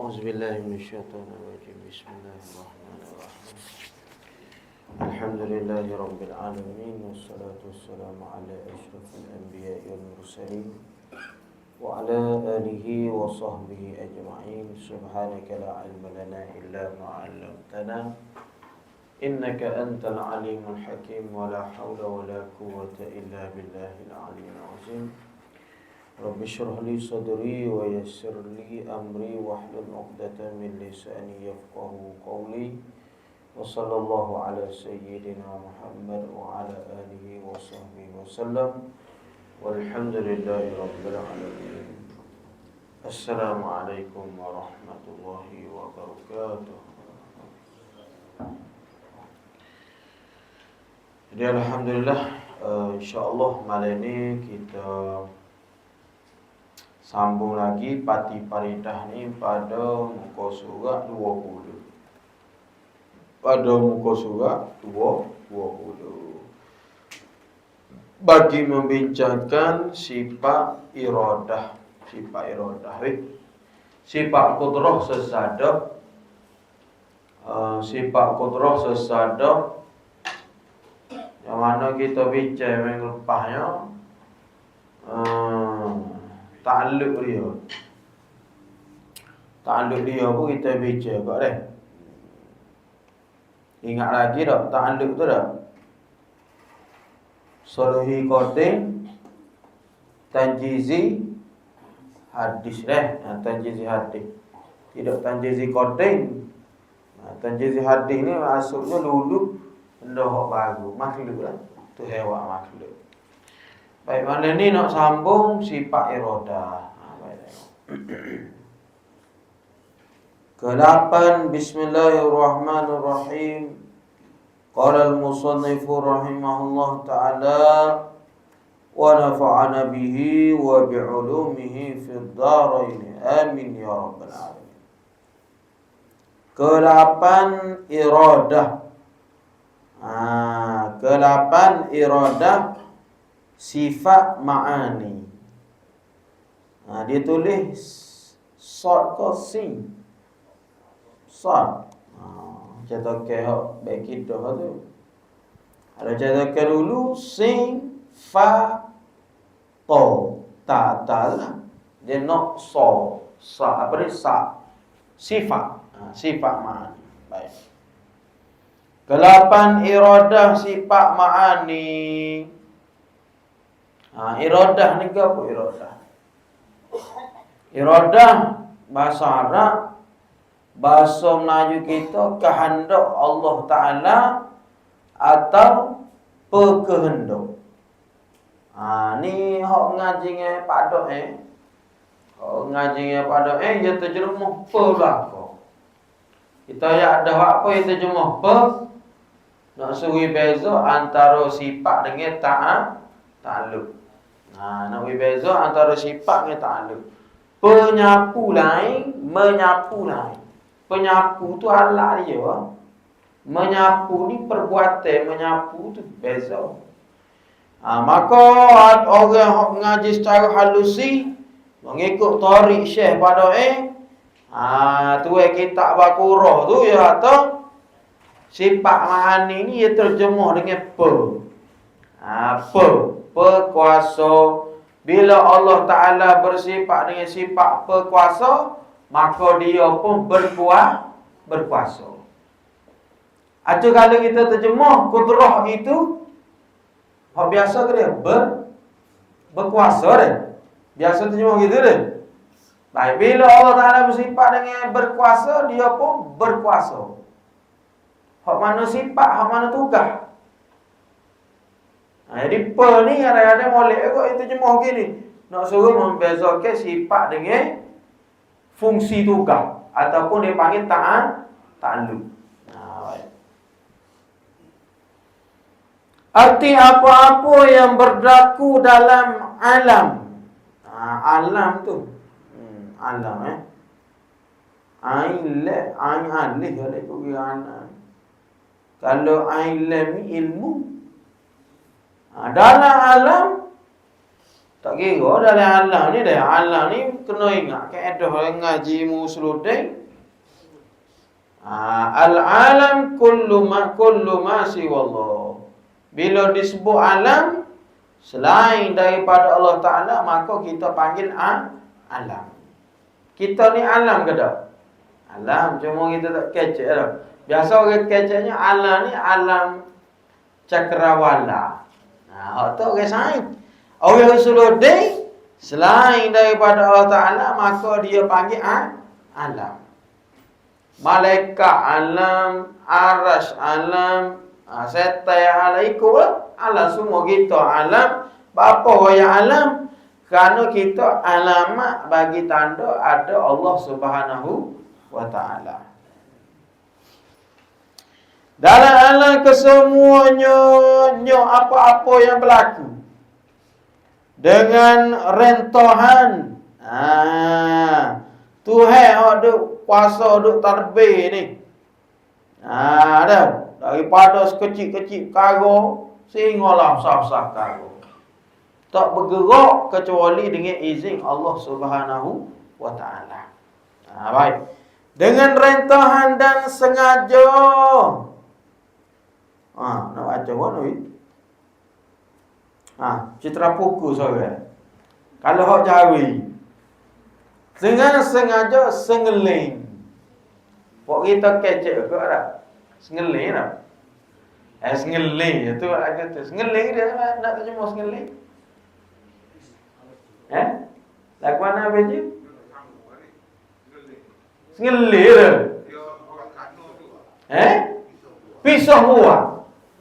أعوذ بالله من الشيطان الرجيم. بسم الله الرحمن الرحيم. الحمد لله رب العالمين، والصلاة والسلام على أشرف الأنبياء والمرسلين وعلى آله وصحبه أجمعين. سبحانك لا علم لنا إلا ما علمتنا إنك أنت العليم الحكيم. ولا حول ولا قوة إلا بالله العلي العظيم. رب اشرح لي صدري ويسر لي أمري واحلل عقدة من لساني يفقهوا قولي. وصلى الله على سيدنا محمد وعلى آله وصحبه وسلم. والحمد لله رب العالمين. السلام عليكم ورحمة الله وبركاته. Jadi alhamdulillah, insya-Allah malam ini kita sambung lagi Pati Paridah ni pada muka surat 20. Pada muka surat 20 bagi membincangkan sifat iradah. Sifat iradah, sifat qudrah sesadap. Sifat qudrah sesadap yang mana kita bincang minggu lepasnya, ta'alluq dia. Ta'alluq dia pun kita bincang kat dah. Ingat lagi tak ta'alluq tu dah? Suluhi qatin, tanjizi hadis dah. Tanjizi hadis. Tidak tanjizi qatin. Tanjizi hadis ni maksudnya dulu benda hak baru, makhluk lah. Tu hewan makhluk. Baik, malam ni nak sambung sifat iradah. Ke-8. Bismillahirrahmanirrahim. Qala al-musannifu rahimahullah ta'ala wa nafa'ana bihi wa bi'ulumihi fid dharain. Amin ya rabbal alamin. Ke-8 iradah. Ke-8 iradah sifat ma'ani. Dia tulis sad ke sin? Sad. Cetakan hak baik kita tu. Ada cetakan dulu sin fa ta. Ta lah. Dia nak sa apa ni sa. Sifat. Sifat ma'ani. Baik. Ke-8 iradah sifat ma'ani. Iradah ni ke apa iradah? Iradah bahasa Arab, bahasa Melayu kita kehendak Allah Ta'ala atau perkehendak. Ni hak ngaji dengan pada hak ngaji dengan pada dia terjemuh pelaka. Kita ya ada apa yang terjemuh nak suruh beza antara sifat dengan ta'alluq. Nak beza antara sifat dengan ta'alluq. Penyapu lain, menyapu lain. Penyapu tu alat dia. Menyapu ni perbuatan, menyapu tu beza. Maka orang yang mengaji secara halusi mengikut tarik syekh pada tu kitab Baqarah tu ya kata sifat ma'ani ni dia terjemuh dengan perkuasa. Bila Allah Ta'ala bersifat dengan sifat perkuasa, maka dia pun berkuasa. Ada kala kita terjemuh qudrah itu hak biasa ke dia? Berkuasa dia. Biasa terjemuh gitu dia. Baik, bila Allah Ta'ala bersifat dengan berkuasa, dia pun berkuasa. Hak mana sifat, hak mana tugas. Jadi ni kadang-kadang molek kot itu terjemuh gini. Nak suruh membezakan sifat dengan fungsi tugas ataupun dia panggil ta'alluq. Arti apa-apa yang berlaku dalam alam. Alam tu. Alam Ain alih oleh kugiran. Kalau ain lam ilmu. Dalam alam Tak kira dalam alam ni dah. Alam ni kena ingat kaedah ngaji musludin. Al-alam kullu ma siwallah. Bila disebut alam selain daripada Allah Ta'ala, maka kita panggil alam. Kita ni alam ke tak? Alam, cuma kita tak kecek dah. Biasa orang keceknya alam ni alam cakrawala. Hak tu orang sains. Orang usuluddin selain daripada Allah Ta'ala, maka dia panggil alam. Malaikat alam, aras alam, setai alam, ikut alam semua kita alam. Apa yang alam? Kerana kita alamat bagi tanda ada Allah Subhanahu wa Ta'ala. Dalam alam kesemuanya apa-apa yang berlaku dengan rentohan. Tuhan duk kuasa duk tadbir ni. Dah daripada sekecil-kecil perkara sehinggalah besar-besar perkara. Tak bergerak kecuali dengan izin Allah Subhanahu wa Ta'ala. Baik. Dengan rentahan dan sengaja. Nak baca mana ni? Citra puku seorang. Kalau hak Jawi. Dengan sengaja sengeling. Pok kita kecek ke tak? Sengeling tak? Sengeling. Itu agak tu. Sengeling dia nak terjemah sengeling. Lagu mana baca? Sengeling dah. Pisau buah.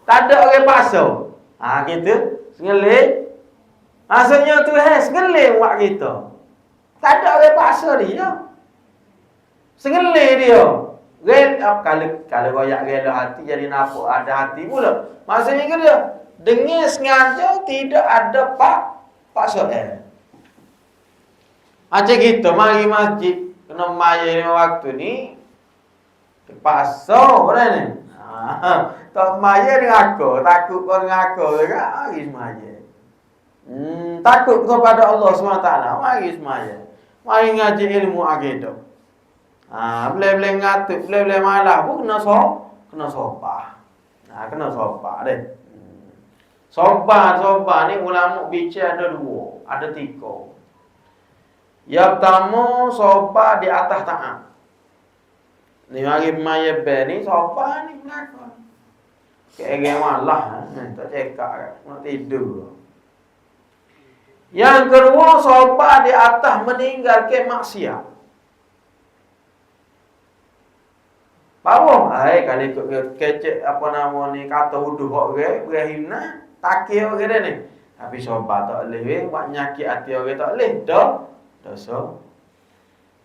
Tak ada orang pasau. Kita sengeling. Maksudnya tu sengeling buat kita. Tak ada orang paksa dia. Sengeling dia. Kalau royak rela hati jadi nampak ada hati pula. Maksudnya ke dia? Dengan sengaja tidak ada paksa. Macam kita mari masjid kena maya 5 waktu ni terpaksa orang ni. Tak maya dengan aku, takut kau dengan aku juga mari semaya. Takut kepada Allah SWT, mari semaya. Mari ngaji ilmu akidah. Boleh-boleh ngatuk, boleh-boleh malah pun kena sopan. Kena sopan deh. Sopan ni ulama bicara ada 2, ada 3. Yang pertama sopan di atas taat. Ni mari maya ni sopan ni kenapa? Kayak malah tak cekak nak tidur. Yang kedua sopan di atas meninggalkan maksiat. Baru kalau ikut kecek apa nama ni kata uduh orang berhina takir orang ni. Tapi sopan tak boleh buat nyakit hati orang tak boleh dosa.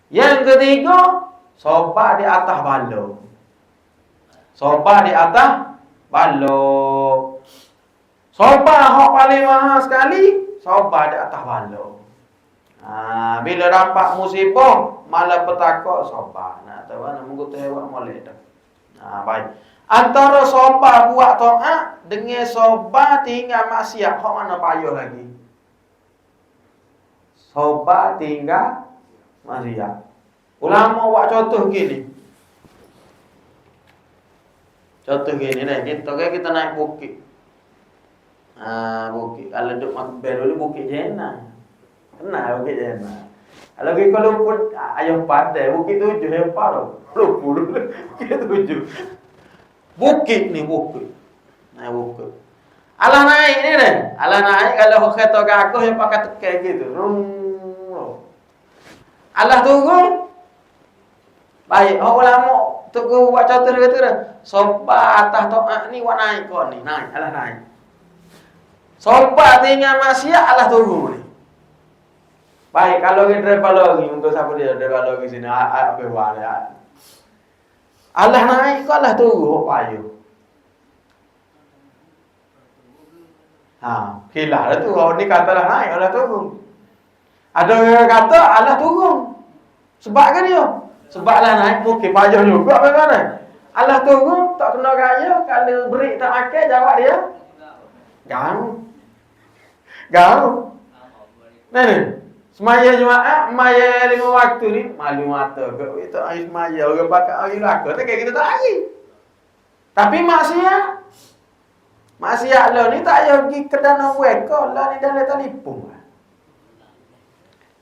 Yang ketiga sopan di atas balok. Sopan di atas balok. Sopan hak paling mahal sekali, sopan di atas balok. Bila dapat musibah, malah petakok sopan. Tahu nak menggut hewan molek dah. Baik. Antara sopan buat taat dengan sopan tinggal maksiat, hak mana payah lagi? Sopan tinggal maksiat. Ulama buat contoh gini. Contoh gini dah, kita naik bukit. Bukit. Kalau duduk makbel dulu bukit Jena. Kenal bukit Jena. Kalau kita lupa ayam padai, bukit 7 hebat tau. Lupa dulu. Bukit 7. Bukit ni bukit. Naik bukit. Alah naik ni dah. Alah naik kalau kereta gagah yang pakai tekan gitu. Alah turun. Baik, orang lama tunggu buat contoh dia kata dah. Sobat atas taat ni buat naik kau ni. Naik, alah naik. Sobat tinggal maksiat alah turun ni. Baik, kalau kita driver lagi untuk siapa dia driver lagi sini apa buat dia. Alah naik kau alah turun payah. Kilah dah tu. Orang ni kata lah naik alah turun. Ada orang kata alah turun. Sebab kan dia? Sebablah naik mungkin payah juga bagaimana? Allah turun tak kena raya, kalau break tak makan jawab dia. Gau. Nah, semaya Jumaat, semaya 5 waktu ni malu mata ke kita hari semaya orang pakai hari laka tak kita tak hari. Tapi maksiat lah ni tak payah pergi ke dana mereka lah ni dalam telefon.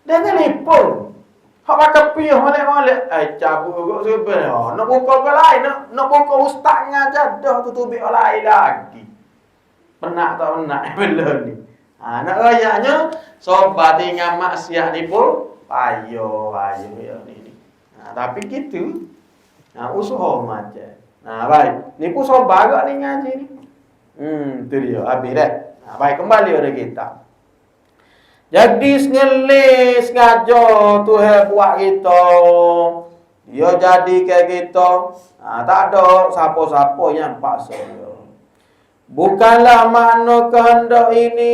Dia telefon. Hak pakai piah molek-molek. Cabut kok sebenarnya. Nak buka ke lain, nak buka ustaz ngajar dah tutup orang lain lagi. Penak tak penak benda ni. Nak rayaknya sobat dengan maksiat ni pun payah ya ni. Tapi gitu. Usaha macam. Baik. Ni pun sobat agak ni ngaji ni. Tu dia habis dah. Baik kembali pada kita. Jadi sengelis ngajar Tuhan buat kita. Dia jadi kayak kita. Tak ada siapa-siapa yang paksa dia. Bukanlah makna kehendak ini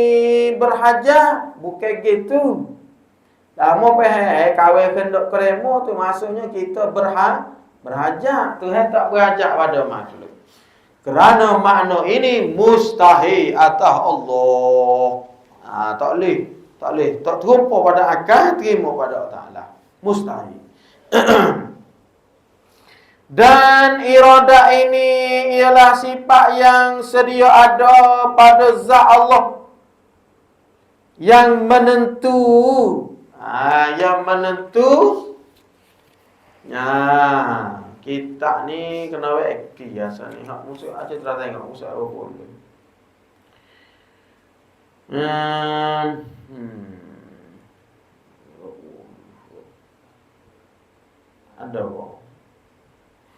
berhajat. Bukan gitu. Lama kawin kehendak kerema tu maksudnya kita berhajat. Tuhan tak berhajat pada makhluk. Kerana makna ini mustahil atas Allah. Tak boleh. Tak terumpa pada akal, terima pada Allah Ta'ala. Mustahil. Dan iradah ini ialah sifat yang sedia ada pada zat Allah. Yang menentu. Yang menentu. Kita ni kena weki biasa ni. Hak musuh aja telah tengok musuh apa pun. Ada apa?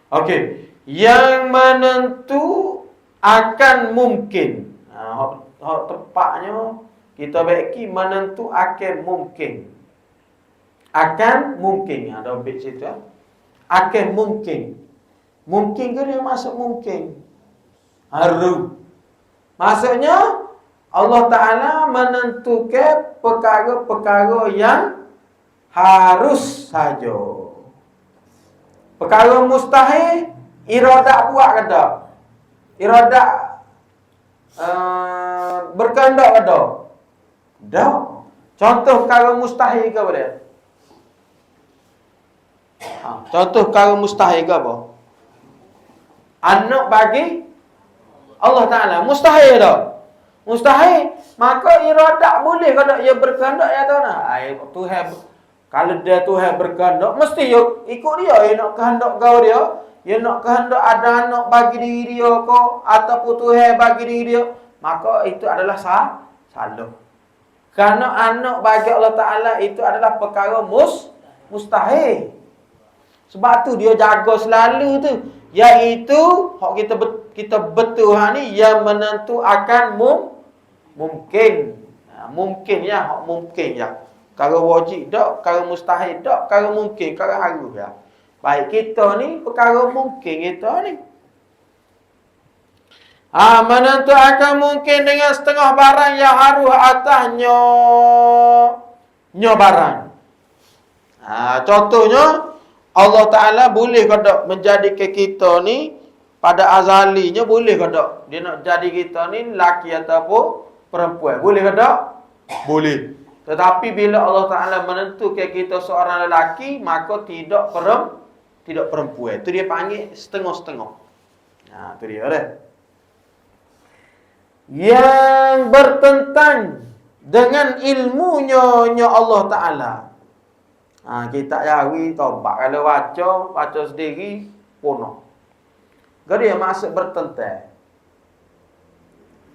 Okey, yang menentu akan mungkin. Hak tepatnya kita beki menentu akan mungkin. Akan mungkin. Ada bit situ. Akan mungkin. Mungkin ke dia masuk mungkin? Harus. Maksudnya Allah Ta'ala menentukan perkara-perkara yang harus saja. Perkara mustahil, iradah buat ke tak? Iradah berkehendak ke tak? Tak. Contoh perkara mustahil ke apa dia? Contoh perkara mustahil ke apa? Anak bagi Allah Ta'ala. Mustahil tak? Mustahil. Maka iradah boleh ke tak? Ia berkehendak ya tahu nak? Tuhan. Kalau dia Tuhan berkehendak, mesti ikut dia. Ia nak kehendak kau dia. Ia nak kehendak ada anak bagi diri dia kau. Ataupun Tuhan bagi diri dia. Maka itu adalah salah. Kerana anak bagi Allah Ta'ala itu adalah perkara mustahil. Sebab tu dia jaga selalu tu. Iaitu, kita betul ni, yang menentu akan mungkin. Mungkin ya, mungkin ya. Perkara wajib tak, perkara mustahil tak, perkara mungkin, perkara harus ya. Baik kita ni, perkara mungkin kita ni. Menentu akan mungkin dengan setengah barang yang harus atasnya barang. Contohnya, Allah Ta'ala boleh ke tak menjadikan kita ni pada azalinya boleh ke tak? Dia nak jadi kita ni lelaki ataupun perempuan. Boleh ke tak? Boleh. Tetapi bila Allah Ta'ala menentukan kita seorang lelaki, maka tidak perempuan. Itu dia panggil setengah-setengah. Itu dia dah. Yang bertentang dengan ilmunya Allah Ta'ala. Kita jawi tobat. Kalau baca sendiri, punah. Jadi yang maksud bertentang.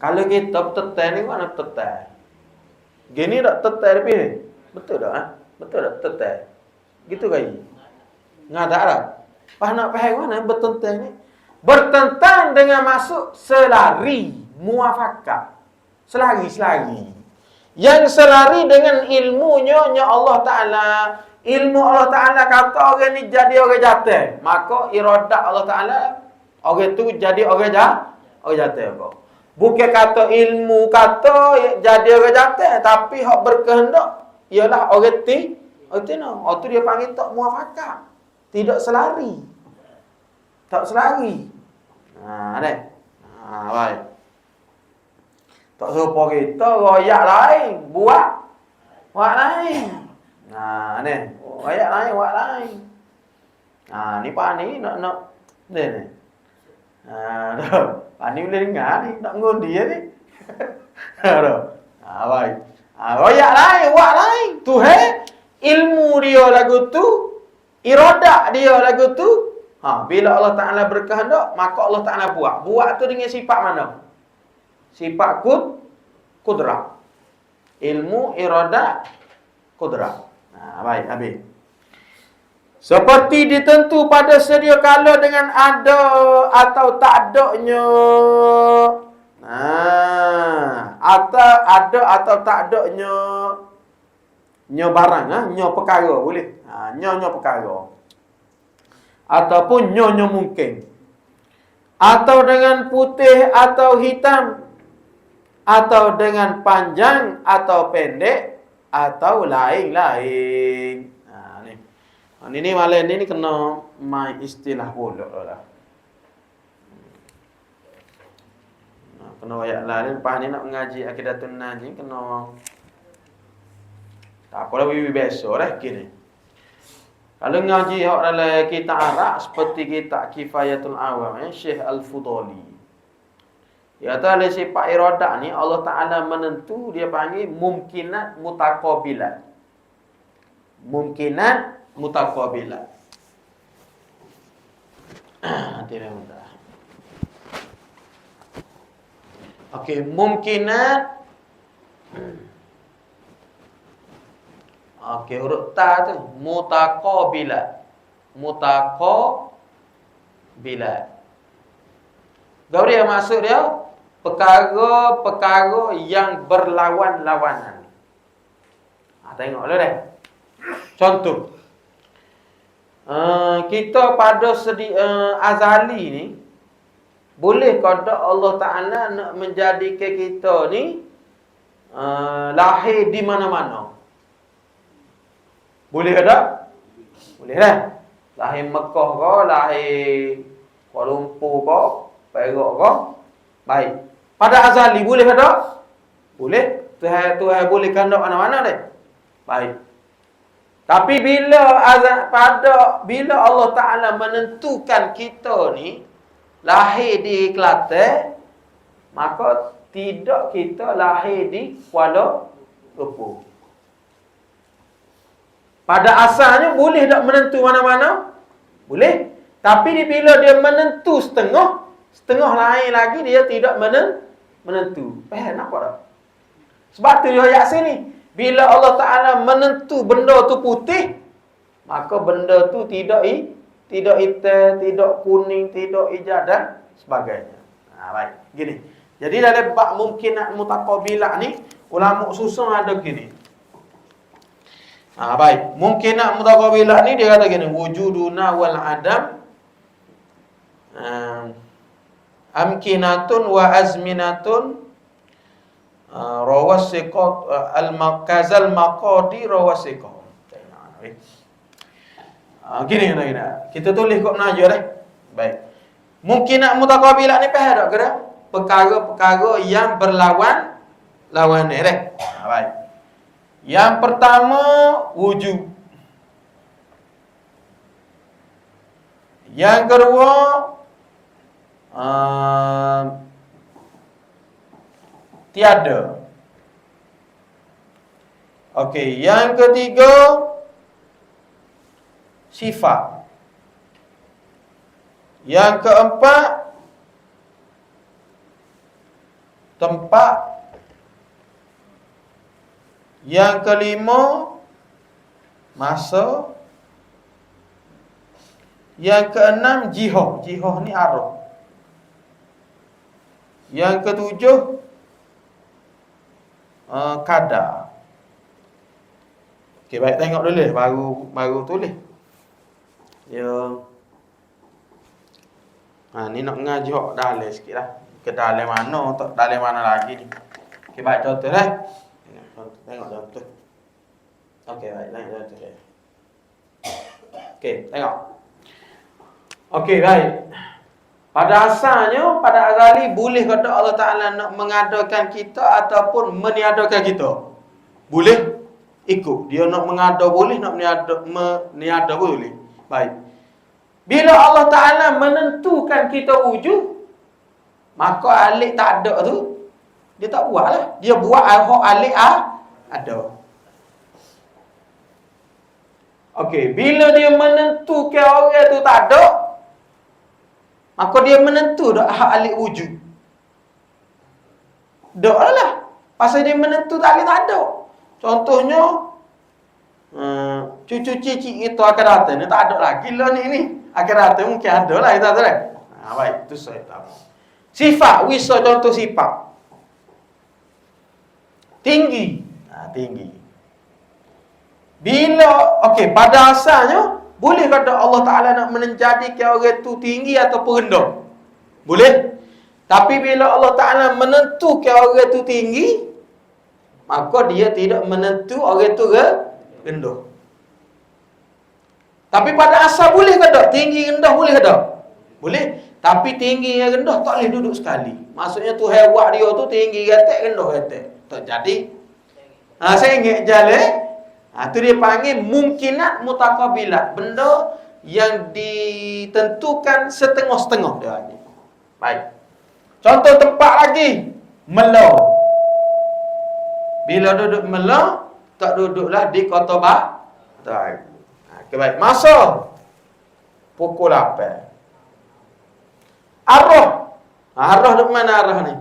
Kalau kita bertentang ni, mana bertentang? Gini tak tetap lebih ni? Betul tak? Betul tak tetap? Gitu kaya? Ngadak tak? Nak faham mana bertentang ni? Bertentang dengan maksud selari. Muafakat. Selari. Yang selari dengan ilmunya Allah Ta'ala. Ilmu Allah Ta'ala kata orang ni jadi orang jatuh. Maka iradat Allah Ta'ala, orang tu jadi orang jatuh. Bukan kata ilmu kata jadi orang jatuh. Tapi hak berkehendak ialah orang tina. Itu dia panggil tak muafakat. Tidak selari. Tak selari. Baik. Tak serupa kita, royak lain, buat Wak lain. Ni. Ayat lain, wak lain. Ni Pak ni nak ni. Pak ni boleh dengar ni, nak ngundi ni. Baik. Ayat lain, wak lain. Tu ilmu dia lagu tu, iradah dia lagu tu. Bila Allah Ta'ala berkehendak, maka Allah Ta'ala buat. Buat tu dengan sifat mana? Sifat kudrah. Ilmu, iradah, kudrah. Baik, habis. Seperti ditentu pada sedia kala dengan ada atau tak adanya. Atau ada atau tak adanya. Nya barang, nya perkara boleh. Nya perkara. Ataupun nya mungkin. Atau dengan putih atau hitam. Atau dengan panjang atau pendek. Atau lain-lain. Ni malam ni kena main istilah pula lah. Kena ayat lah ni. Lepas ni nak mengaji Aqidatun Najim kena. Tak apalah biasa dah kini. Kalau ngaji hak dalam kitab Arab seperti kitab Kifayatul Awam, Syekh Al-Fudali. Dia kata oleh sifat iradah ni Allah Ta'ala menentu, dia panggil mumkinat mutaqabilat. Mumkinat mutaqabilat. Tidak mudah. Okey, mumkinat. Okey, huruf ta tu mutaqabilat. Mutaqabilat. Gaul dia maksud dia perkara-perkara yang berlawan-lawanan. Tengok dulu deh. Contoh. Kita pada azali ni boleh kada Allah Ta'ala nak menjadikan kita ni lahir di mana-mana. Boleh tak? Boleh dah. Lahir Mekah ke, lahir Kuala Lumpur ke, Perak ke. Baik. Pada azali boleh tak? Boleh. Tuhan boleh kandak mana-mana deh. Baik. Tapi bila Allah Ta'ala menentukan kita ni lahir di Kelantan, maka tidak kita lahir di Kuala Lumpur. Pada asalnya boleh tak menentu mana-mana? Boleh. Tapi bila dia menentu setengah lain lagi dia tidak menentu. Nampak tak? Sebab tu dia ayat sini. Bila Allah Ta'ala menentu benda tu putih, maka benda tu tidak hitam, tidak kuning, tidak hijau dan sebagainya. Baik. Gini. Jadi dalam bab mumkinat mutaqabilah ni, ulama susun ada gini. Baik. Mumkinat mutaqabilah ni dia kata gini, wujuduna wal adam amkinatun wa azminatun rawasiqat al-makazal maqadi rawasiqat. Gini. Kita tulis kod menaja dah. Baik. Mungkinat mutaqabilah ni faham tak kira? Perkara-perkara yang berlawan ni dah. Baik. Yang pertama wujud. Yang kedua tiada. Okey, yang ketiga sifat. Yang keempat tempat. Yang kelima masa. Yang keenam jihah. Jihah ni arah. Yang ketujuh kadar. Okey, baik, tengok dulu baru tulis. Ya. Ni nak ngaji hok dalam sikitlah. Ke dalam mana, tak dalam mana lagi ni. Okey, baik, contoh dah. Tengok contoh. Okey, baik, tengok contoh dia. Okey, tengok. Okey, baik. Pada asalnya, pada azali boleh kata Allah Ta'ala nak mengadakan kita ataupun meniadakan kita. Boleh? ikut. Dia nak mengada boleh, nak meniada boleh. Baik. Bila Allah Ta'ala menentukan kita wujud, maka alik tak ada tu, dia tak buat lah. Dia buat hak alik ada. Okey, bila dia menentukan orang tu tak ada, maka dia menentu dak hak alik wujud. Dak lah. Pasal dia menentu tak alik tak ada. Contohnya, cucu cici kita akan datang, ni tak ada lagi lah ni. Akan datang mungkin ada lah, kita tak. Baik, itu saya tahu. Sifat, wisa contoh sifat. Tinggi. Tinggi. Bila, okey, pada asalnya, boleh kata Allah Ta'ala nak menjadikan orang tu tinggi atau rendah? Boleh. Tapi bila Allah Ta'ala menentukan orang tu tinggi, maka dia tidak menentu orang tu rendah. Tapi pada asal boleh ke tak? Tinggi rendah boleh ke tak? Boleh. Tapi tinggi yang rendah tak boleh duduk sekali. Maksudnya tu hewan dia tu tinggi gatek, rendah gatek. Tak jadi. Saya ingat jalan. Tu dia panggil mungkinat mutaqabilat. Benda yang ditentukan setengah-setengah dia ni. Baik. Contoh tempat lagi. Mela. Bila duduk mela, tak duduklah di kota Batam. Okay, baik. Masa pukul 8. Arah. Arah di mana arah ni?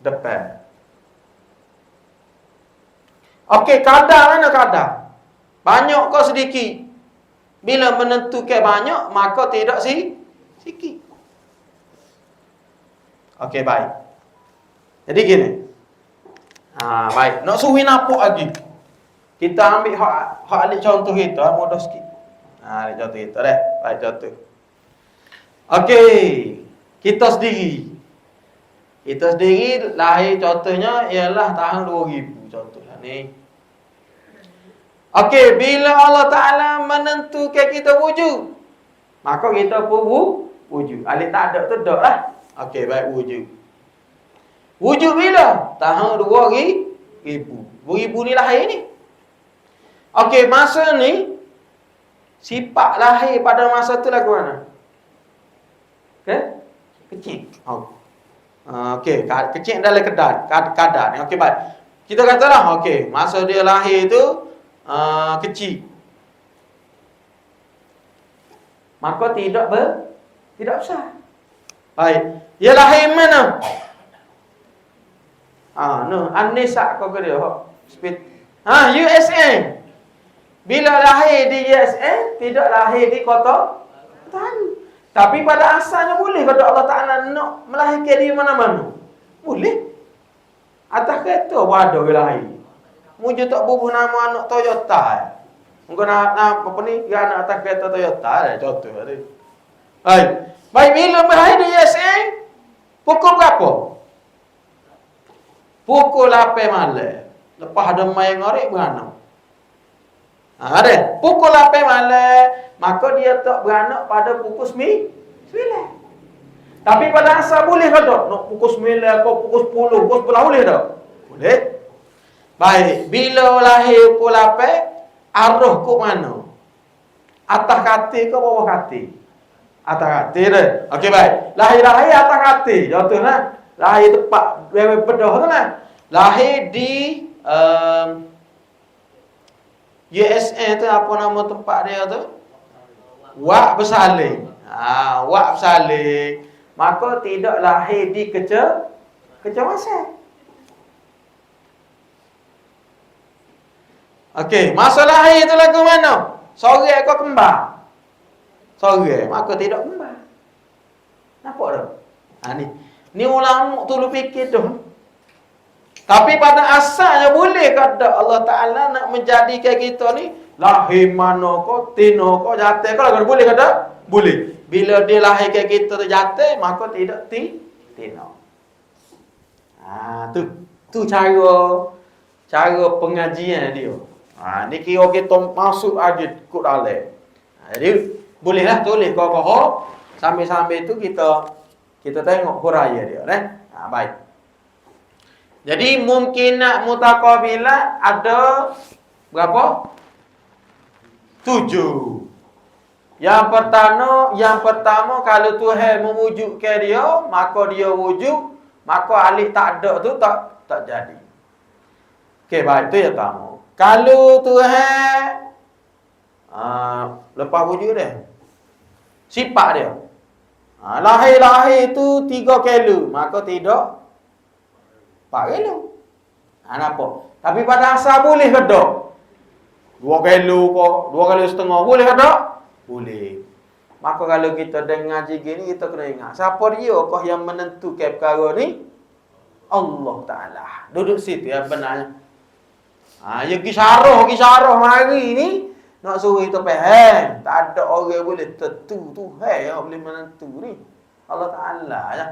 Depan. Okey, kadar mana kadar? Banyak ke sedikit? Bila menentukan banyak, maka tidak sikit. Okey, baik. Jadi gini. Baik. Nak suruh nampak lagi. Kita ambil hak alik contoh kita, mudah sikit. Alik contoh kita dah. Baik contoh. Okey, kita sendiri. Kita sendiri lahir contohnya ialah tahun 2000 contohlah ni. Okey, bila Allah Ta'ala menentukan kita wujud, maka kita pun wujud. Alik tak ada tu tak lah. Okey, baik wujud. Wujud bila? Tahun 2000. 2000 ni lahir ni. Okey, masa ni sifat lahir pada masa tu lagu mana? Okey? Kecil. Okey, kecil dalam kadar ni. Okey, baik. Kita katalah okey, masa dia lahir tu kecil. Maka tidak besar. Baik. Dia lahir mana? An-Nisa kau dia. USA. Bila lahir di USA, tidak lahir di kota Batam. Tapi pada asalnya boleh kata Allah Ta'ala nak melahirkan di mana-mana. Boleh. Atas kereta pun ada orang lahir. Muja tak bubuh nama anak Toyota. Mungkin apa ni? Anak atas kereta Toyota. Contoh tadi. Baik, bila lahir di USA, pukul berapa? Pukul 8 malam. Lepas ada main ngorek beranak. Ada. Pukul 8 malam, maka dia tak beranak pada pukul 9. Tapi pada asal boleh ke tak? Nak pukul 9 atau pukul 10, pukul 11 boleh tak? Boleh. Baik. Bila lahir pukul 8, arah ke mana? Atas katil ke bawah katil? Atas katil dah. Okey, baik. Lahir atas katil. Contohlah. Lahir tempat bedah tu lah. Lahir di USA tu apa nama tempat dia tu? Wak Bersalin. Wak Bersalin. Maka tidak lahir di kecemasan. Okey, masa lahir tu lagu mana? Sore kau kembar. Sore, maka tidak kembar. Nampak tak? Ni ulama tu lu fikir tu. Tapi pada asalnya boleh kata Allah Ta'ala nak menjadikan kita ni lahir mana ko, tino ko, jatuh ko, kalau boleh kata? Boleh. Bila dia lahirkan kita tu jatuh, maka tidak tino. Tu cara pengajian dia. Ni kira kita masuk lagi kut dalam. Jadi bolehlah tulis kau sambil-sambil tu kita tengok huraya dia, baik. Jadi mungkinat mutaqabilah ada berapa? 7. Yang pertama kalau Tuhan mewujudkan dia, maka dia wujud, maka alif tak ada tu tak jadi. Okey, baik, tu yang pertama. Kalau Tuhan lepas wujud dia, sifat dia. Lahir tu 3 kilo, maka tidak 4 kilo. Nampak? Tapi pada asal boleh ke tak? 2 kilo ke, 2 kilo setengah, boleh ke tak? Boleh. Maka kalau kita dengar ngaji gini, kita kena ingat, siapa dia kah yang menentukan perkara ni? Allah Ta'ala. Duduk situ yang benarnya. Ya kisarah mari ni, nak suruh kita faham. Tak ada orang boleh tentu Tuhan yang boleh menentu ni. Allah Ta'ala je.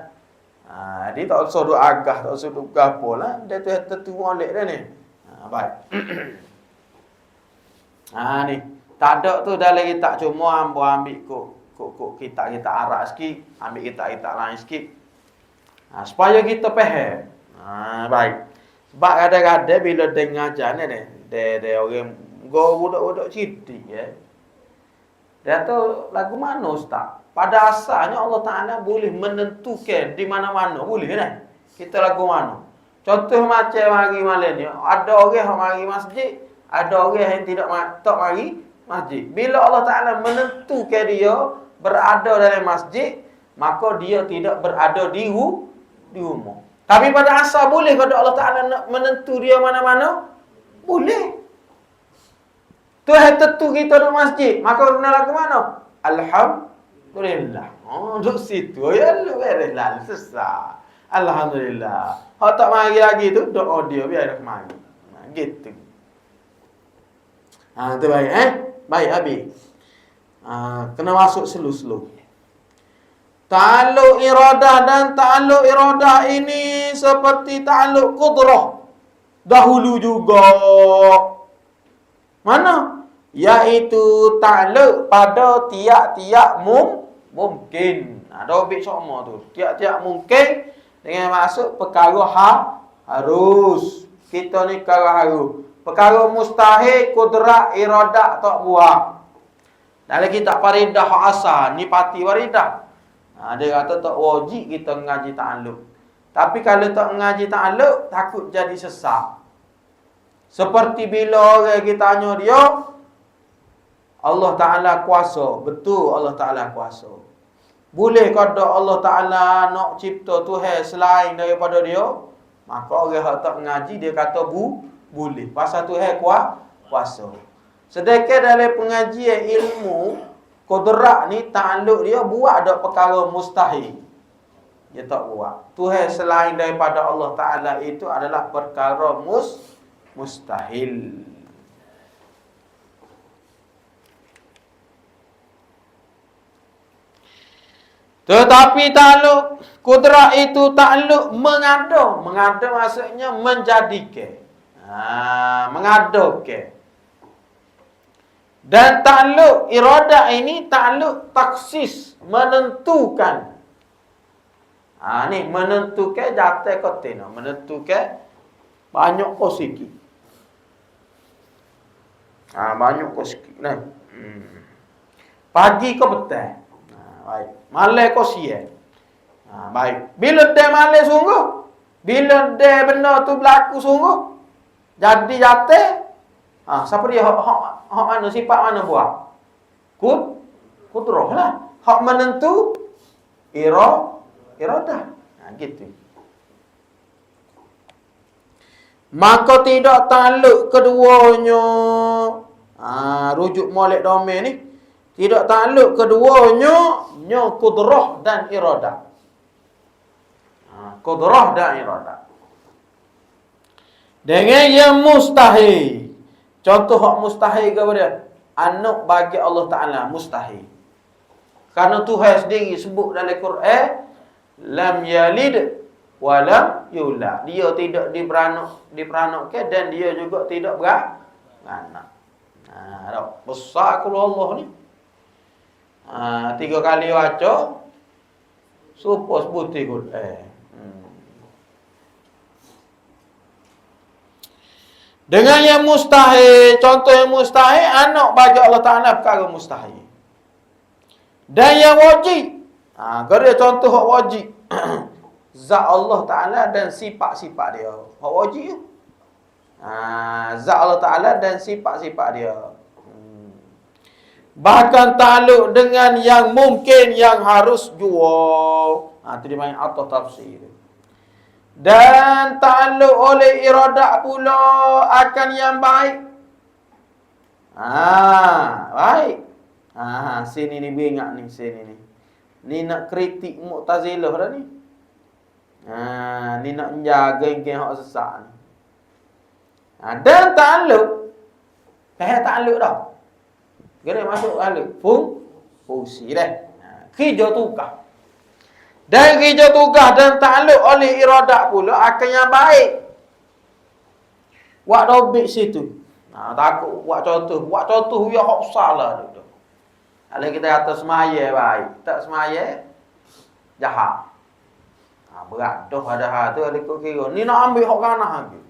Dia tak usah duk agah, tak usah duk apa lah. Dia tu tentu molek dia ni. Baik. Ni. Tak ada tu dalam kitab, cuma hamba ambil kok kitab kita Arab sikit, ambil kitab lain sikit. Supaya kita faham. Baik. Sebab kadang-kadang bila dengar ajar ni, dia orang budak-budak cidik ya. Dia tu lagu mana ustaz? Pada asalnya Allah Ta'ala boleh menentukan di mana-mana, boleh kan? Kita lagu mana? Contoh macam hari malam ni, ada orang yang mari masjid, ada orang yang tak mari masjid. Bila Allah Ta'ala menentukan dia berada dalam masjid, maka dia tidak berada di rumah. Tapi pada asal boleh kalau Allah Ta'ala nak menentu dia mana-mana? Boleh. Tuhan tentu kita di masjid, maka kena lagu mana? Alhamdulillah. Duduk situ. Ya lu bereslah. Susah. Alhamdulillah. Kalau tak mari lagi tu, doa dia biar dia mari. Gitu. Tu baik Baik habis. Kena masuk slow-slow. Ta'alluq iradah dan ta'alluq iradah ini seperti ta'alluq qudrah dahulu juga. Mana? Yaitu ta'alluq pada tiap-tiap mungkin. Ada obik sama tu. Tiap-tiap mungkin dengan maksud perkara harus. Kita ni perkara harus. Perkara mustahil, qudrah, iradah tak buat. Dalam kitab Faridah Asal, ni pati Faridah. Dia kata tak wajib kita mengaji ta'alluq. Tapi kalau tak mengaji ta'alluq, takut jadi sesat. Seperti bila orang kita tanya dia, Allah Ta'ala kuasa. Betul Allah Ta'ala kuasa. Boleh kada Allah Ta'ala nak cipta Tuhan selain daripada dia? Maka orang yang tak mengaji, dia kata boleh. Pasal Tuhan kuasa. Sedangkan dalam pengajian ilmu qudrat ni, ta'alluq dia buat ada perkara mustahil. Dia tak buat. Tuhan selain daripada Allah Ta'ala itu adalah perkara mustahil. Tetapi ta'alluq qudrat itu ta'alluq mengada. Mengada maksudnya menjadikan. Mengadakan. Dan ta'alluq iradah ini ta'alluq taksis, menentukan. Ni menentukan jatuh kotina, menentukan banyak kau sikit. Banyak kau sikit. Nah. Pagi kau petang. Baik. Malam kau siang. Baik. Bila dia malam sungguh, bila dia benda tu berlaku sungguh, jadi jatuh. Siapa dia? Hak mana? Sifat mana buat? Qudrah lah. Hak menentu iradah. Gitu. Maka tidak ta'alluq keduanya. Rujuk molek domain ni. Tidak ta'alluq keduanya qudrah dan iradah. Qudrah dan iradah. Dengan yang mustahil. Contoh hak mustahil kepada dia, anak bagi Allah Ta'ala mustahil. Karena Tuhan sendiri sebut dalam Quran, lam yalid wa lam yulad. Dia tidak diperanakkan dan dia juga tidak beranak. Besar kalau Allah ni. 3 kali baca, supaya sebuti Quran. Dengan yang mustahil, contoh yang mustahil, anak bagi Allah Ta'ala perkara mustahil. Dan yang wajib, kalau dia contoh hak wajib, zat Allah Ta'ala dan sifat-sifat dia. Hak wajib tu. Zat Allah Ta'ala dan sifat-sifat dia. Bahkan takluk dengan yang mungkin yang harus jua. Itu dia main atau tafsir. Dan takluk oleh iradat pula akan yang baik. Baik. Sini ni beringat ni, sini ni. Ni nak kritik Mu'tazilah dah ni. Ni nak menjaga geng hak sesat ni. Dan takluk. Takluk dah. Kena masuk takluk. Fungsi dah. Kerja tukar. Dan kerja tugas dan takluk oleh iradat pula akan yang baik. Buat dobik situ. Takut buat contoh. Buat contoh ya hak salah tu. Kalau kita kata semaya baik, tak semaya jahat. Berat dah pada hal tu ada kira. Ni nak ambil hak kanah lagi.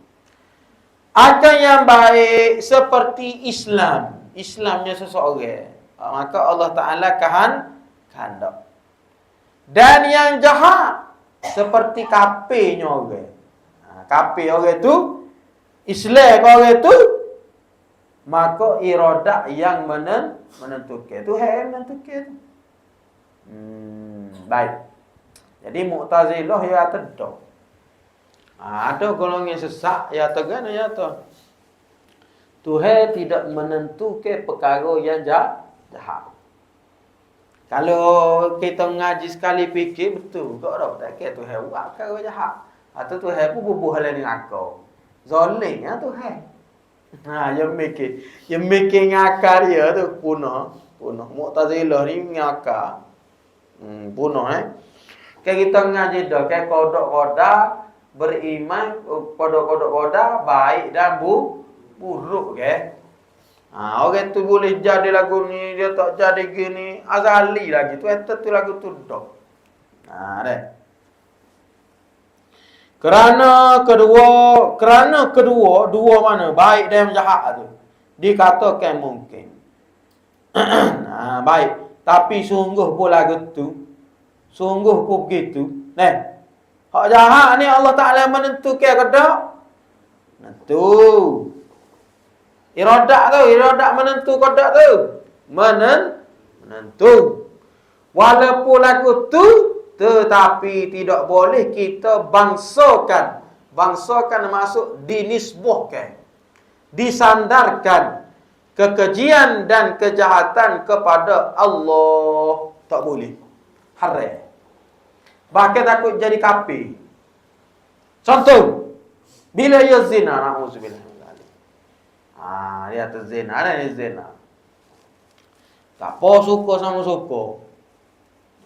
Akan yang baik seperti Islam. Islamnya seseorang. Maka Allah Ta'ala kehendak. Dan yang jahat seperti kafirnya orang. Kafir orang tu, Islam orang tu, maka iradat yang menentukan. Tuhan yang menentukan tu. Baik. Jadi Mu'tazilah ya terdak. Ada golongan sesat ya tegan ya tu. Tuhan tidak menentukan perkara yang jahat. Kalau kita mengaji sekali fikir betul kau dah tak kira Tuhan buat perkara jahat. Atau Tuhan pun bubuh hal dengan kau. Zalim ya Tuhan. Yang mikir ngakar dia tu punah. Mu'tazilah ni ngakar. Punah kita mengaji dah kan kodok-kodak beriman kodok-kodak baik dan buruk ke. Orang tu boleh jadi lagu ni, dia tak jadi gini, azali lagi tu, tu lagu tu dah. Kerana kedua, dua mana, baik dan jahat tu, dikatakan mungkin. Baik, tapi sungguh pun lagu tu, sungguh pun begitu. Hak jahat ni Allah Ta'ala menentukan ke tak? Menentu. Iradat menentu kodak tu. Menentu. Walaupun lagu tu, tetapi tidak boleh kita bangsakan. Bangsakan maksud dinisbahkan. Disandarkan kekejian dan kejahatan kepada Allah. Tak boleh. Haram. Bahkan takut jadi kafir. Contoh. Bila ia zina, na'udzubillah. Dia atas zina, ada ni zina. Tak apa suka sama suka.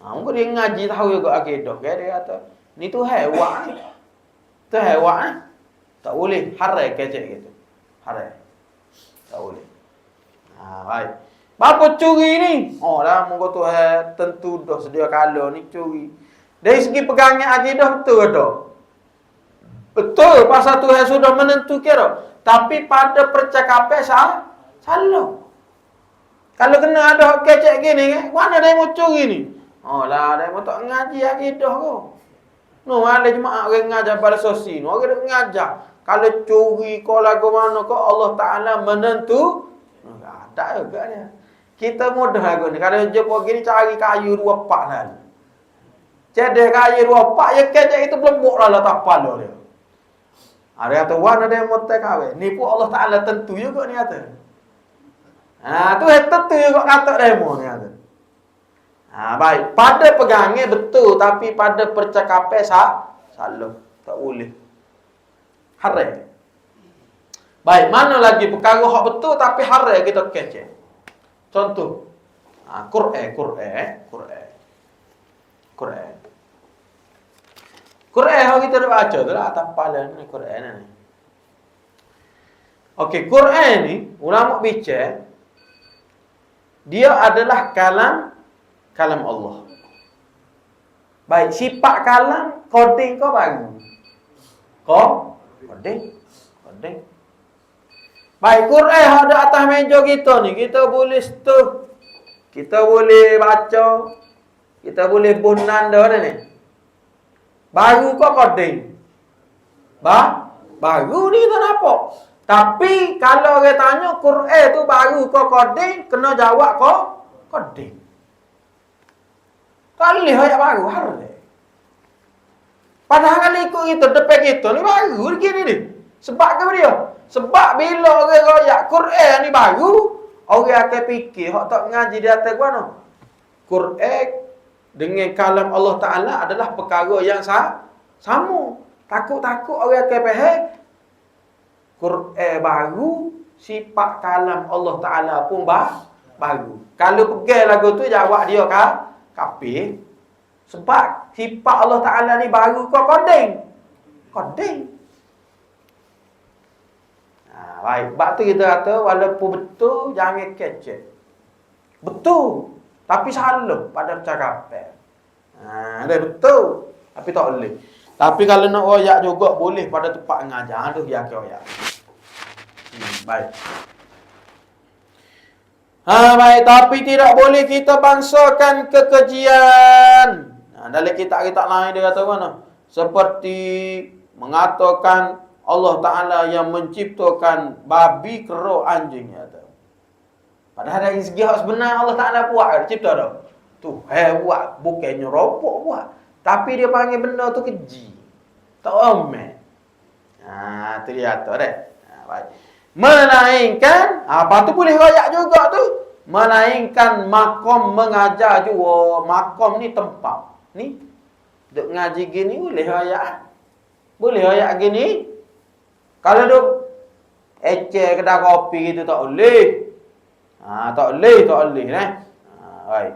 Mungkin dia ngaji tahu juga akidah. Dia kata, ni tu hewak ni. Tu hewak ni. Tak boleh. Haram kecek gitu. Haram. Tak boleh. Baik. Bapa curi ni? Dah mungkin tu tentu dah sedia kala ni curi. Dari segi pegangnya akidah betul tak? Betul. Pasal Tuhan sudah menentukan dah. Tapi pada percakapan salah. Kalau kena ada kecek gini, mana dia mau curi ni? Lah, dia mau tak ngaji akidah kau. Ada jemaah orang ngajar pada sosial. Orang ngajar. Kalau curi kau lagu mana kau, Allah Ta'ala menentu. Tak juga dia. Kita mudah lagu ni. Kalau jumpa gini, cari kayu 2 pak lah. Cedek kayu 2 pak, ya kecek itu belum lah tapal dia. Dia kata, wan ada yang mau kahwin. Ni pun Allah Ta'ala tentu juga ni kata. Tu tentu juga kata demo ni kata. Baik. Pada pegangnya betul. Tapi pada percakapan salah. Tak boleh. Haram. Baik. Mana lagi perkara hak betul tapi haram kita kecek. Contoh. Quran. Quran yang kita dah baca tu lah. Tapalan ni Quran ni. Okey, Quran ni ulama bicara dia adalah kalam Allah. Baik, sifat kalam koding kau baru. Koding. Baik, Quran ada atas meja kita ni. Kita boleh setuh. Kita boleh baca. Kita boleh bunan dah ni. Baru kau koding. Baru ni tak nampak. Tapi kalau orang tanya Quran tu baru kau koding, kena jawab kau koding. Kali ayat baru hari. Padahal kalau ikut kita depan kita ni baru begini ni. Sebab ke dia? Sebab bila orang royak Quran ni baru, orang akan fikir hak tak ngaji di atas mana. Quran dengan kalam Allah Ta'ala adalah perkara yang sama. Takut-takut orang akan faham Quran baru, sifat kalam Allah Ta'ala pun baru. Kalau pegang lagu tu jawab dia kafir. Sebab sifat Allah Ta'ala ni baru kau koding. Baik. Sebab tu kita kata walaupun betul jangan kecek. Betul. Tapi salah pada percakapan. Ada betul. Tapi tak boleh. Tapi kalau nak royak juga boleh pada tempat mengajar. Tu biar ke royak. Baik. Baik. Tapi tidak boleh kita bangsakan kekejian. Dalam kitab-kitab lain dia kata mana? Seperti mengatakan Allah Ta'ala yang menciptakan babi, kera, anjing. Padahal dari segi hak sebenar Allah Ta'ala buat. Cipta dah. Tu, buat. Bukannya ropok buat. Tapi dia panggil benda tu keji. Tak omel. Tu dia kata dah. Baik. Melainkan, apa tu boleh royak juga tu. Melainkan makom mengajar juga. Makom ni tempat. Ni, duk ngaji gini boleh royak. Boleh royak gini. Kalau duk ecek kedai kopi gitu tak boleh. Tak boleh. Baik.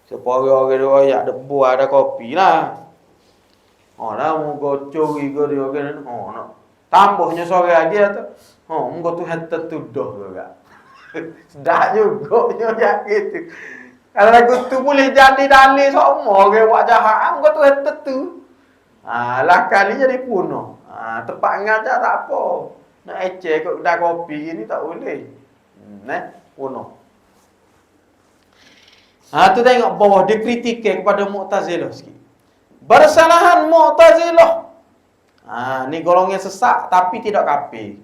Supaya orang dia royak debu ada kopi lah. Lah muka curi ke dia kan. Nak tambahnya sore lagi tu. Muka tu hati tuduh juga. Sedap juga nyoyak gitu. Kalau lagu tu boleh jadi dalil semua orang buat jahat, muka tu hati tu. Lah kali jadi punuh. Tempat ngajar tak apa. Nak ecek kat kedai kopi ni tak boleh. Punuh. Tu tengok bawah dia kritikkan kepada Mu'tazilah sikit. Bersalahan Mu'tazilah. Ni golongan sesat tapi tidak kafir.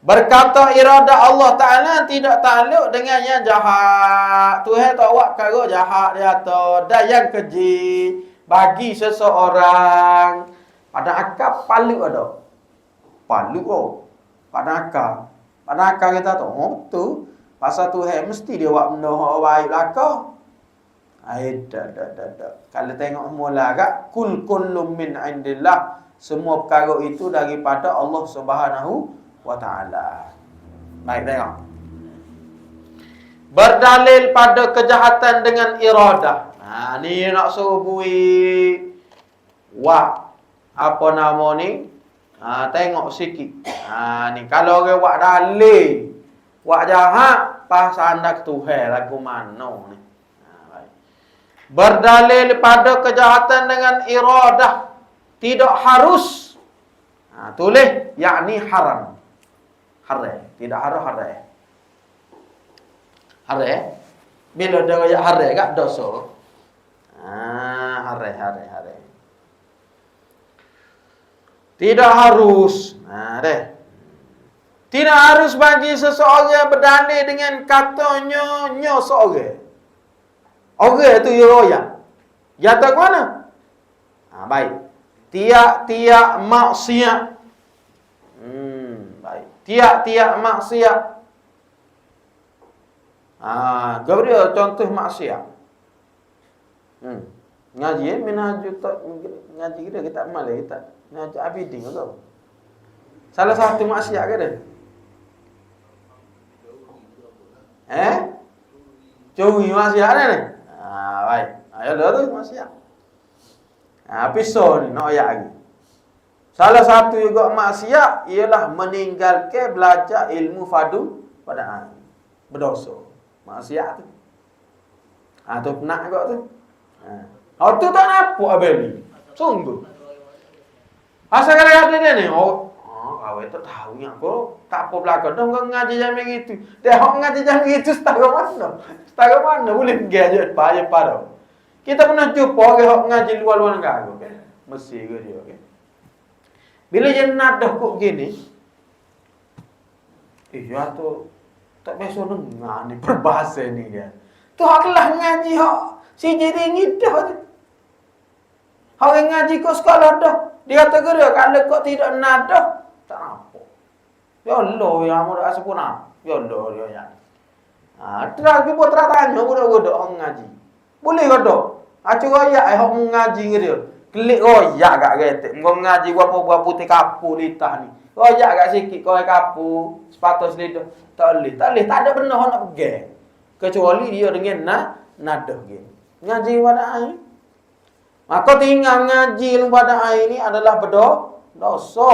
Berkata iradah Allah Ta'ala tidak takluk dengan yang jahat. Tuhan tak buat perkara jahat dia kata. Dan yang keji bagi seseorang. Pada akal palu ada. Palu pada akal. Pada akal kita tu. Tu. Pasal Tuhan mesti dia buat benda yang baik belakang. Dah. Kalau tengok mula agak. Kullum min indillah. Semua perkara itu daripada Allah Subhanahu wa ta'ala. Baik, tengok. Berdalil pada kejahatan dengan iradah. Ni nak suruh bui apa nama ni? Tengok sikit. Ni kalau orang buat dalil, buat jahat, pasal anda ke Tuhan lagu mana ni? Baik. Berdalil pada kejahatan dengan iradah, tidak harus. Tulis yakni haram. Tidak harus haram. Haram. Bila dia royak haram kat dosa. Haram. Tidak harus. Tidak harus bagi seseorang berdalil dengan katanya seorang. Orang tu dia royak. Dia tak mana? Baik. Tiap-tiap maksiat. Baik. Tiap-tiap maksiat. Gabriel contoh maksiat. Ngaji minhajul tak ngaji kita amal kita. Ngaji abidin ke? Salah satu maksiat ke dia? Curi maksiat ni. Baik. Ayo dah tu maksiat. Pisau ni nak ayat lagi. Salah satu juga maksiat ialah meninggalkan belajar ilmu fadu pada berdosa. Maksiat tu. Tu nak juga tu. Tu tak nampak abang ni. Sungguh. Asal kadang-kadang dia ni. kawin tak tahu yang kau tak apa belakang dah kau ngaji jam gitu. Dia hok ngaji jam gitu setara mana? Setara mana boleh pergi aja payah pada. Kita pernah jumpa orang hok ngaji luar-luar negara kan? Mesti ke dia kan. Bila dia nadah kok gini, ya tu tak biasa dengar ni berbahasa ni kan. Tu hak kelah ngaji hok si jadi ngidah tu. Hok ngaji kok sekolah dah. Dia kata ke dia kalau kok tidak nadah tak apa. Ya Allah yang mau asa puna. Ya Allah dia ya. Terus kita tanya budak-budak hok ngaji. Boleh ke dak? Royak hok ngaji ke dia. Kelik royak gak getek. Engko ngaji berapa putih kapu litah ni. Royak gak sikit kau kapu sepatu selidah. Tak boleh. Tak ada benda hok nak pegang. Kecuali dia dengan nadah gitu. Ngaji pada air. Maka tinggal ngaji pada air ini adalah berdosa.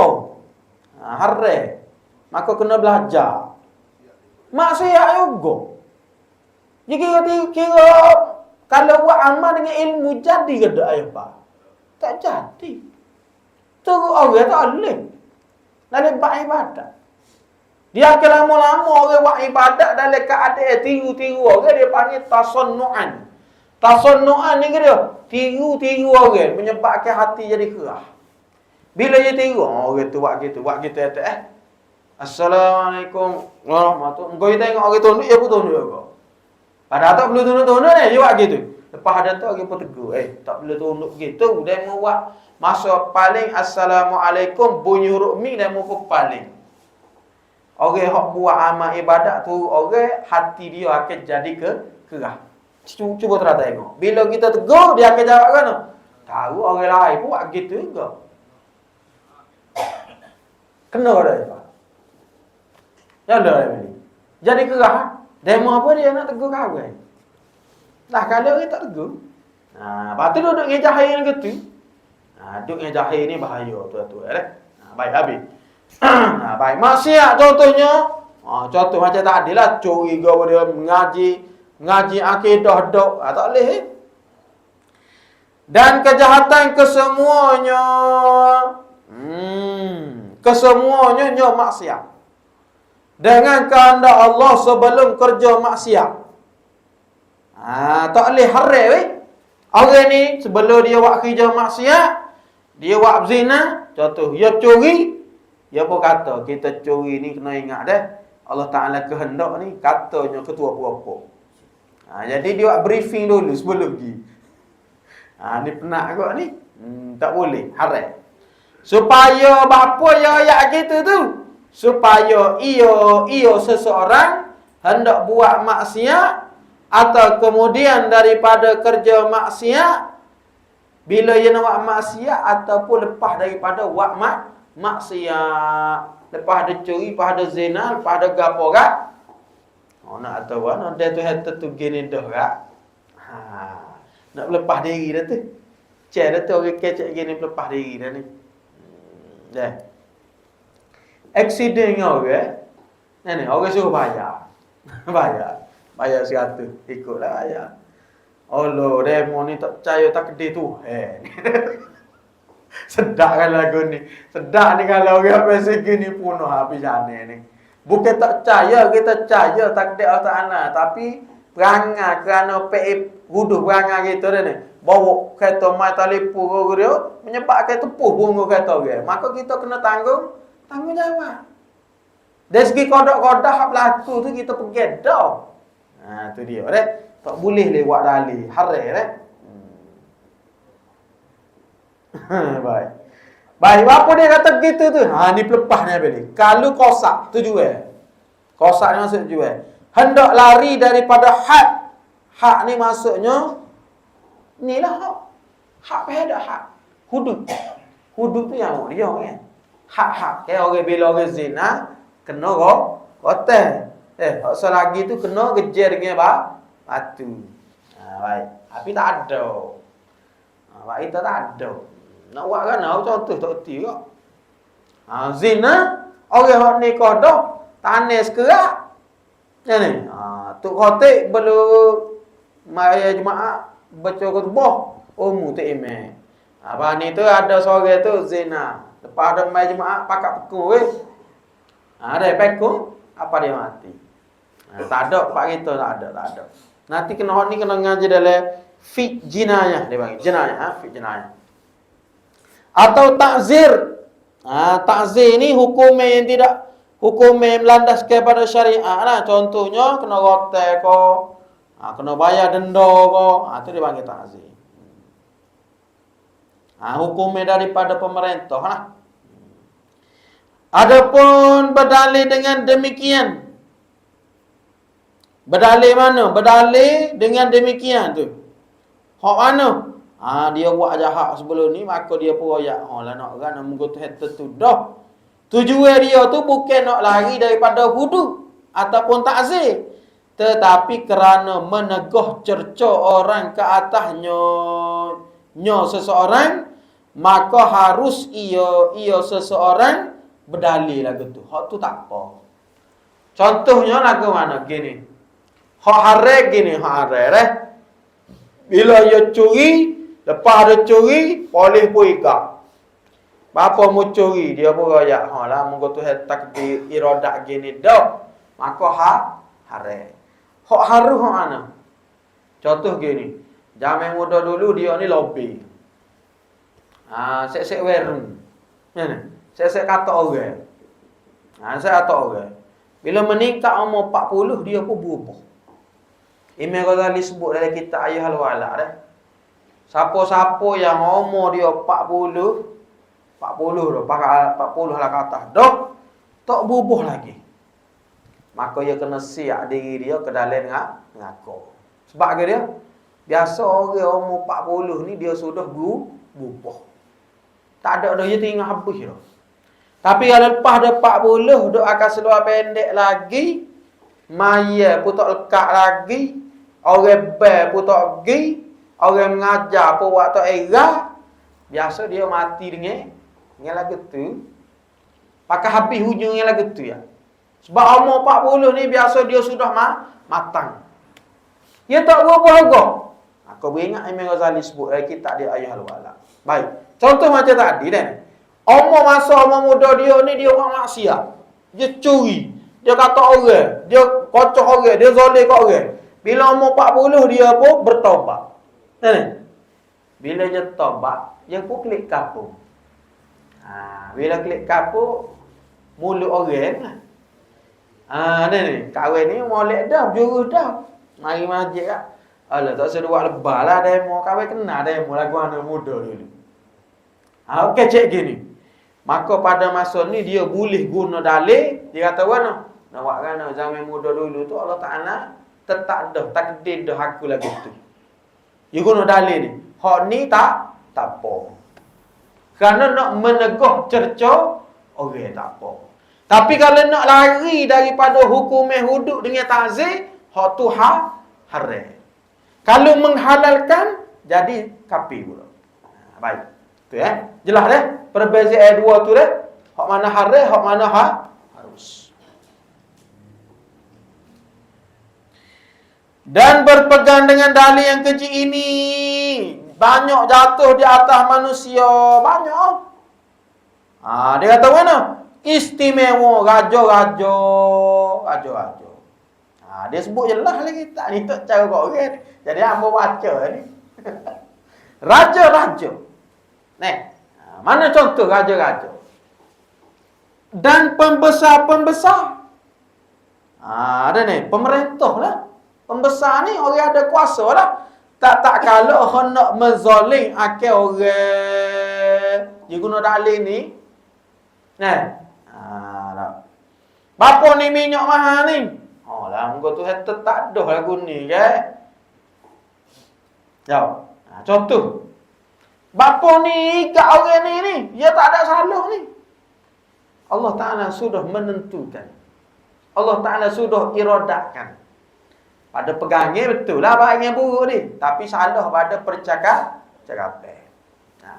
Haram. Maka kena belajar. Maksiat juga. Jika kira kalau buat amal dengan ilmu jadi ke tak apa? Tak jadi. Tu orang tak boleh. Dalam buat ibadat. Dia akan lama-lama orang buat ibadat dalam keadaan tiru-tiru orang dia panggil tasannu'an. Tasannu'an ni dia tiru-tiru orang menyebabkan hati jadi kerah. Bila dia tiru, orang tu buat gitu atas Assalamualaikum warahmatullahi wabarakatuh. Engkau tengok orang tunduk, dia pun tunduk juga. Padahal tak perlu tunduk-tunduk ni, dia buat gitu. Lepas ada tu orang pun tegur, tak perlu tunduk gitu. Dia mau buat masa paling Assalamualaikum bunyi huruf mi dan muka paling. Orang hak buat amal ibadat tu, orang hati dia akan jadi kerah. Cuba terus tengok. Bila kita tegur, dia akan jawab kan? Tahu orang lain pun buat gitu juga. Kena dah. Ya dah ni. Jadi kerah. Demo apa dia nak tegur kawan? Dah kalau dia tak tegur. Lepas tu duduk dengan jahil gitu. Duduk dengan jahil ni bahaya tu-tu. Baik habis. Baik. Maksiat contohnya. Contoh macam tadi lah. Curi ke dia mengaji akidah dok. Tak boleh. Dan kejahatan kesemuanya. Kesemuanya maksiat. Dengan kehendak Allah sebelum kerja maksiat. Tak boleh haram. Orang ni sebelum dia buat kerja maksiat, dia buat zina, contoh dia curi, dia pun kata kita curi ni kena ingat dah. Allah Taala kehendak ni katanya ketua puak-puak. Jadi dia buat briefing dulu sebelum pergi. Ni penat kot ni. Tak boleh, haram. Supaya bapa ya ayat gitu tu. Supaya ia seseorang hendak buat maksiat atau kemudian daripada kerja maksiat bila ia nak buat maksiat ataupun lepas daripada buat maksiat, lepas ada curi, lepas ada zina, lepas ada gapo kat. Nak tahu ana dia tu hati tu gini dah kat. Nak lepas diri dah tu. Cek dah tu orang kecek gini lepas diri dah ni. Dah. Aksiden orang, ni orang suruh bayar. Bayar 100, ikutlah bayar. Allah, demo ni tak percaya tak kedai tu. Sedap kan lagu ni. Sedap ni kalau orang biasa gini punuh habis jana ni. Bukan tak percaya, kita percaya tak kedai Allah Ta'ala. Tapi perangai kerana huduh perangai kita ni. Bawa kereta mai telefon dia, menyebabkan tepuh bunga kereta dia. Maka kita kena tanggungjawab. Dari segi kodak-kodak hak berlaku tu kita pergi dah. Tu dia dah. Tak boleh lewat dalih. Haram dah. Baik. Baik, apa dia kata begitu tu? Ni pelepah ni apa ni? Kalau kosak tu jual. Kosak ni maksud jual. Hendak lari daripada had. Hak ni maksudnya inilah hak. Hak pada hak. Hudud. Hudud tu yang dia kan. Hak-hak. Orang bila orang zina, kena rotan. Selagi tu kena kejar dengan batu. Baik. Tapi tak ada. Baik kita tak ada. Nak buat kan? Contoh tak erti kok. Zina, orang yang nikah dah, tanis kerak. Yang ni. Tuk khotik belum maya jemaah baca khutbah. Umur tak imam. Abang ni tu ada seorang tu zina. Lepas ada mai jemaah pakat pekul weh. Ada pekul, apa dia mati. Tak ada pak kita, tak ada. Nanti kena ni kena ngaji dalam fiqh jinayah dia panggil. Jinayah, fiqh jinayah. Atau takzir. Takzir ni hukum yang tidak melandaskan pada syariat lah. Contohnya kena rotai ko, kena bayar denda ko, tu dia panggil takzir. Hukumnya daripada pemerintah lah. Adapun berdalil dengan demikian. Berdalil mana? Berdalil dengan demikian tu. Hak mana? Dia buat jahat sebelum ni, maka dia pun royak. Lah nak kan nak tu dah. Tujuan dia tu bukan nak lari daripada hudu ataupun takzir, tetapi kerana menegah cerca orang ke atasnya seseorang, maka harus ia seseorang berdalil lagu tu. Hak tu tak apa. Contohnya lagu mana gini. Hak harai gini, hak harai. Bila ia curi, lepas ada curi, polis pun ikat. Bapa mu curi, dia pun royak. Lah mungkin tu takdir iradat gini dah. Maka harai. Hak haru hak mana? Contoh gini. Zaman muda dulu dia ni lobby. Sek-sek werung. Sek-sek kata orang. Saya kata orang. Bila meningkat umur 40, dia pun berubah. Imam Ghazali sebut dalam kitab Ayyuhal Walad dah. Siapa-siapa yang umur dia 40 dah, 40 lah ke atas dah, tak berubah lagi. Maka dia kena siap diri dia ke dalam ngaku. Sebab ke dia? Biasa orang umur 40 ni dia sudah berubah. Tak ada dia tinggal habis dah. Tapi kalau lepas dia 40, dia akan seluar pendek lagi, maya pun tak lekat lagi, orang bel pun tak pergi, orang mengajar pun buat tak era. Biasa dia mati dengan lagu tu. Pakai habis hujungnya lagu tu ya. Sebab umur 40 ni biasa dia sudah matang. Dia tak berubah agak. Kau beringat Imam Ghazali sebut dalam kitab dia Ayyuhal Walad. Baik. Contoh macam tadi kan. Umur muda dia ni dia orang maksiat. Dia curi. Dia kata orang. Dia kocok orang. Dia zalim kat orang. Bila umur 40 dia pun bertaubat. Bila dia taubat, dia pun klik kapur. Bila klik kapur, mulut orang lah. Kawan ni molek dah, berjurus dah. Mari masjid lah. Alah, tak usah buat lebah lah demo. Kawan kenal demo lagu anak muda dulu. Okey, cek gini. Maka pada masa ni dia boleh guna dalil. Dia kata mana? Nak buat kerana zaman muda dulu tu Allah Ta'ala tetap dah, takdir dah aku lagi tu. Dia guna dalil ni. Hak ni tak apa. Kerana nak menegah cerca, orang tak apa. Tapi kalau nak lari daripada hukum hudud dengan takzir, hak tu haram. Kalau menghalalkan, jadi kafir pula. Baik. Tu jelas dah. Perbezaan dua tu dah. Hak mana haram, hak mana harus. Dan berpegang dengan dalil yang kecil ini, banyak jatuh di atas manusia. Banyak. Dia kata mana? Istimewa, raja-raja. Dia sebut jelas lagi. Tak ni tak cara kau orang. Jadi hamba baca ni. Raja-raja. Mana contoh raja-raja? Dan pembesar-pembesar. Ada ni, pemerintah lah. Pembesar ni orang ada kuasa lah. Tak kalau hendak menzalim akal orang. Dia guna dalil ni. Bapa ni minyak mahal ni. Lah, muka tu tak ada lagu ni kan. Contoh. Bapa ni ikat orang ni. Dia tak ada salah ni. Allah Ta'ala sudah menentukan. Allah Ta'ala sudah iradatkan. Pada pegangnya betul lah baik yang buruk ni. Tapi salah pada percakapan.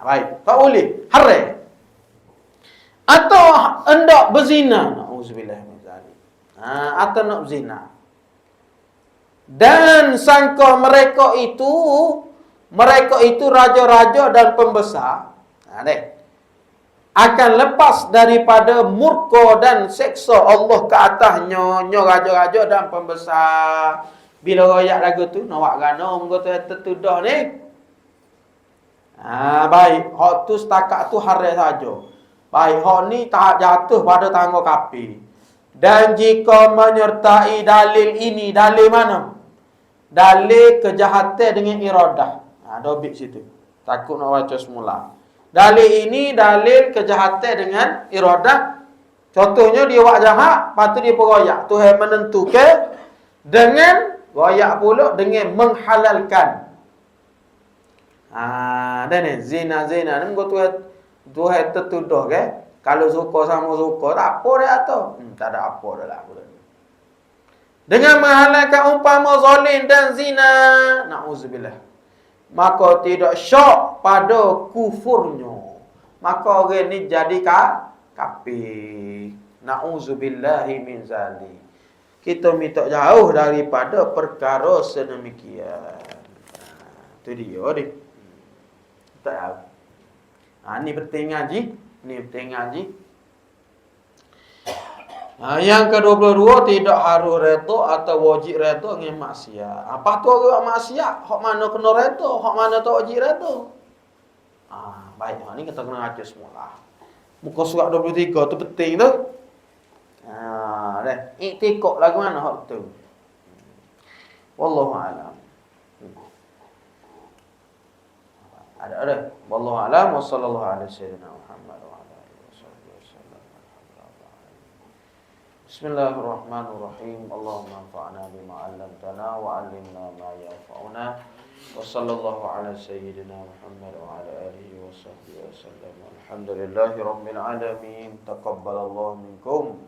Baik. Tak boleh. Haram. Atau hendak berzina. Na'udzubillah min zalik. Atau nak berzina. Dan sangka mereka itu raja-raja dan pembesar. akan lepas daripada murka dan seksa Allah ke atasnya, nyo raja-raja dan pembesar. Bila royak lagu tu, nak buat gana muka tu tertudah ni. Baik, hak tu setakat tu haram saja. Baik, hak ni tak jatuh pada tangga kafir. Dan jika menyertai dalil ini, dalil mana? Dalil kejahatan dengan iradah. Dobit situ. Takut nak baca semula. Dalil ini dalil kejahatan dengan iradah. Contohnya dia buat jahat, lepas tu dia beroyak. Tuhan menentukan dengan royak pula dengan menghalalkan. Dan ni zina ni Tuhan tertuduh ke? Kalau suka sama suka, tak apa dia tu. Tak ada apa dah lah. Dengan menghalalkan umpama zalim dan zina, na'udzubillah, maka tidak syak pada kufurnya. Maka orang ni jadi kafir. Na'udzubillahi min zalik. Kita minta jauh daripada perkara sedemikian. Itu dia ni. Tak tahu. Ni penting ngaji. Yang ke-22, tidak harus redha atau wajib redha dengan maksiat. Apa tu orang maksiat? Hak mana kena redha, hak mana tak wajib redha. Baik, ni kita kena baca semula. Muka surat 23 tu penting tu. Dah. Iktikad lagu mana hak tu? Wallahu a'lam. Ada. Wallahu a'lam wa sallallahu alaihi wasallam. Bismillahirrahmanirrahim. Allahumma anfa'na bima 'allamtana wa 'allimna ma yanfa'una. Wa sallallahu ala sayyidina Muhammad wa ala alihi wa sahbihi wa sallam. Alhamdulillahirabbil alamin. Taqabbalallahu minkum.